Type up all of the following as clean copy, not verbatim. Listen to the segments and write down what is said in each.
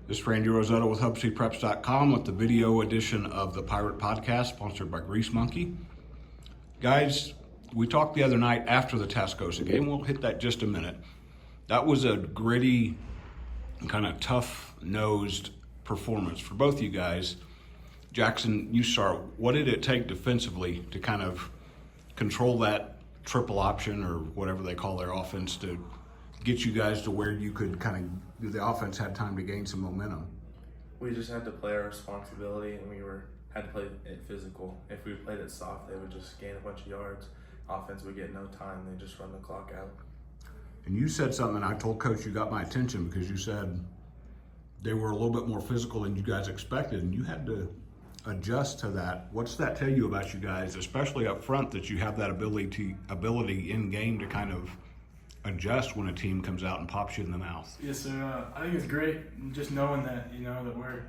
This is Randy Rosetta with HubCpreps.com with the video edition of the Pirate Podcast, sponsored by Grease Monkey. Guys, we talked the other night after the Tascosa game. We'll hit that just a minute. That was a gritty, kind of tough-nosed performance for both you guys. Jackson, you start. What did it take defensively to kind of control that triple option or whatever they call their offense to get you guys to where you could the offense had time to gain some momentum? We just had to play our responsibility, and had to play it physical. If we played it soft, they would just gain a bunch of yards. Offense would get no time. They just run the clock out. And you said something, I told Coach you got my attention because you said they were a little bit more physical than you guys expected, and you had to adjust to that. What's that tell you about you guys, especially up front, that you have that ability in game to kind of adjust when a team comes out and pops you in the mouth? Yes, sir. I think it's great just knowing that, that we're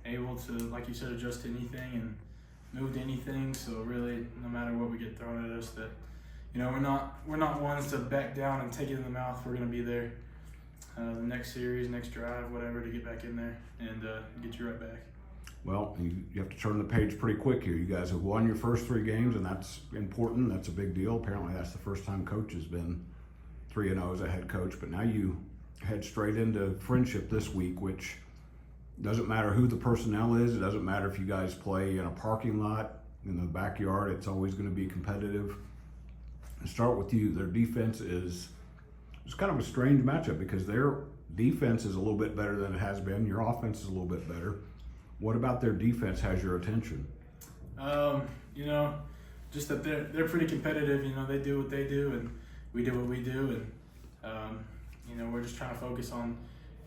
able to, like you said, adjust to anything and move to anything. So really, no matter what we get thrown at us, that we're not ones to back down and take it in the mouth. We're going to be there the next series, next drive, whatever, to get back in there and get you right back. Well, you have to turn the page pretty quick here. You guys have won your first 3 games, and that's important. That's a big deal. Apparently, that's the first time Coach has been 3-0 as a head coach, but now you head straight into friendship this week, which doesn't matter who the personnel is. It doesn't matter if you guys play in a parking lot, in the backyard. It's always going to be competitive. And start with you. Their defense is kind of a strange matchup because their defense is a little bit better than it has been. Your offense is a little bit better. What about their defense has your attention? Just that they're pretty competitive. They do what they do, and we do what we do, and we're just trying to focus on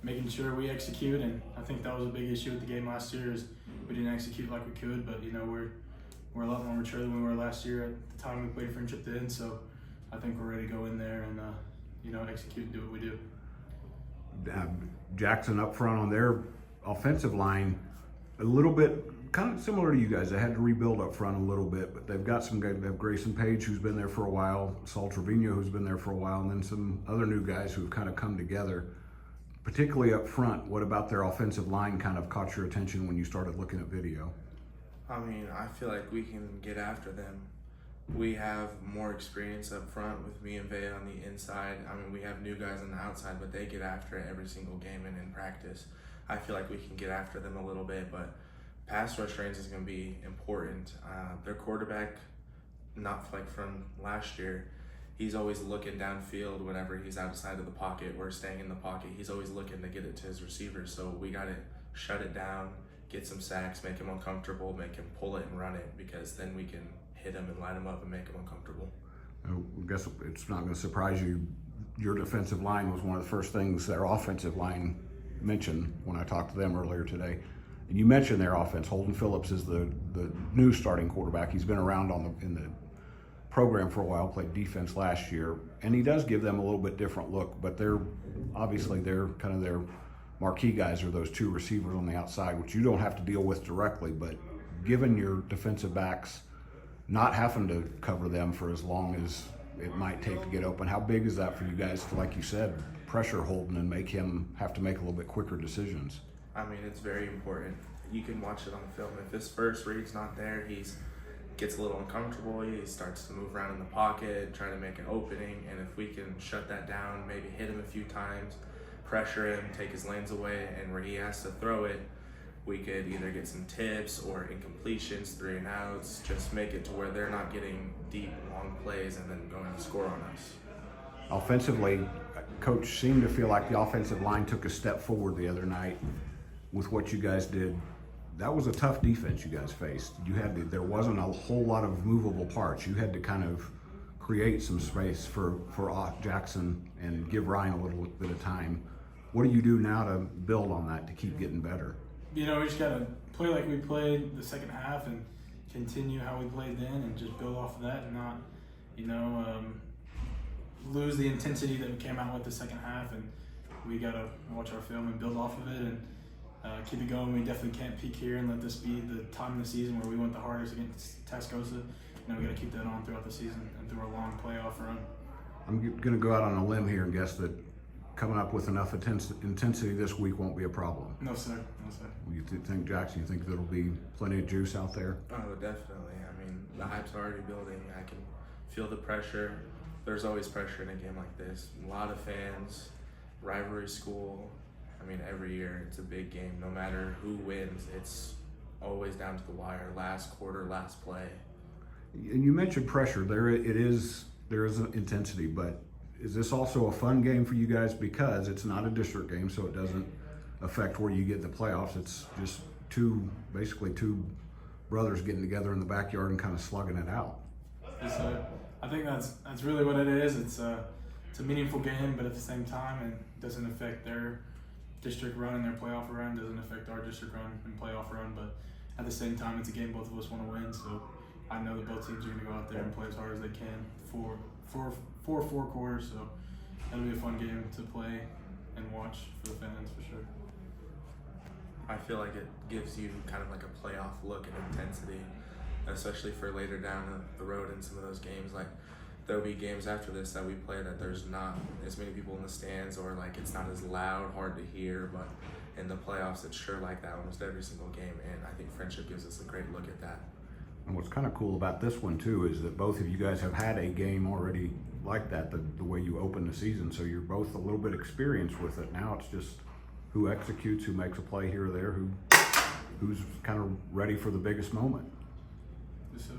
making sure we execute. And I think that was a big issue with the game last year is we didn't execute like we could. But we're a lot more mature than we were last year at the time we played friendship then. So I think we're ready to go in there and execute and do what we do. Jackson up front on their offensive line, a little bit kind of similar to you guys. They had to rebuild up front a little bit, but they've got some guys. They have Grayson Page, who's been there for a while, Saul Trevino, who's been there for a while, and then some other new guys who have kind of come together. Particularly up front, what about their offensive line kind of caught your attention when you started looking at video? I feel like we can get after them. We have more experience up front with me and Vea on the inside. We have new guys on the outside, but they get after it every single game and in practice. I feel like we can get after them a little bit, but pass rush range is going to be important. Their quarterback, not like from last year, he's always looking downfield whenever he's outside of the pocket or staying in the pocket. He's always looking to get it to his receivers. So we got to shut it down, get some sacks, make him uncomfortable, make him pull it and run it, because then we can hit him and line him up and make him uncomfortable. I guess it's not going to surprise you. Your defensive line was one of the first things their offensive line mentioned when I talked to them earlier today. And you mentioned their offense. Holden Phillips is the new starting quarterback. He's been around in the program for a while, played defense last year, and he does give them a little bit different look, but they're kind of their marquee guys are those 2 receivers on the outside, which you don't have to deal with directly, but given your defensive backs not having to cover them for as long as it might take to get open, how big is that for you guys to, like you said, pressure Holden and make him have to make a little bit quicker decisions? It's very important. You can watch it on the film. If his first read's not there, he gets a little uncomfortable. He starts to move around in the pocket, try to make an opening. And if we can shut that down, maybe hit him a few times, pressure him, take his lanes away, and where he has to throw it, we could either get some tips or incompletions, 3 and outs, just make it to where they're not getting deep, long plays and then going to score on us. Offensively, Coach seemed to feel like the offensive line took a step forward the other night with what you guys did. That was a tough defense you guys faced. There wasn't a whole lot of movable parts. You had to kind of create some space for Jackson and give Ryan a little bit of time. What do you do now to build on that to keep getting better? We just got to play like we played the second half and continue how we played then and just build off of that and not, lose the intensity that we came out with the second half. And we got to watch our film and build off of it and keep it going. We definitely can't peak here and let this be the time in the season where we went the hardest against Tascosa. We got to keep that on throughout the season and through our long playoff run. I'm going to go out on a limb here and guess that coming up with enough intensity this week won't be a problem. No, sir. No, sir. You think, Jackson, you think there'll be plenty of juice out there? Oh, definitely. I mean, the hype's already building. I can feel the pressure. There's always pressure in a game like this. A lot of fans, rivalry school. I mean, every year it's a big game. No matter who wins, it's always down to the wire. Last quarter, last play. And you mentioned pressure. There is an intensity, but is this also a fun game for you guys because it's not a district game, so it doesn't affect where you get the playoffs? It's just basically two brothers getting together in the backyard and kind of slugging it out. So I think that's really what it is. It's a meaningful game, but at the same time, it doesn't affect their district run and their playoff run. Doesn't affect our district run and playoff run. But at the same time, it's a game both of us want to win. So I know that both teams are going to go out there and play as hard as they can for 4 quarters. So it'll be a fun game to play and watch for the fans for sure. I feel like it gives you kind of like a playoff look and intensity, especially for later down the road in some of those games. Like, there'll be games after this that we play that there's not as many people in the stands, or like it's not as loud, hard to hear, but in the playoffs it's sure like that almost every single game, and I think Friendship gives us a great look at that. And what's kind of cool about this one too is that both of you guys have had a game already like that, the way you open the season, so you're both a little bit experienced with it. Now it's just who executes, who makes a play here or there, who's kind of ready for the biggest moment. So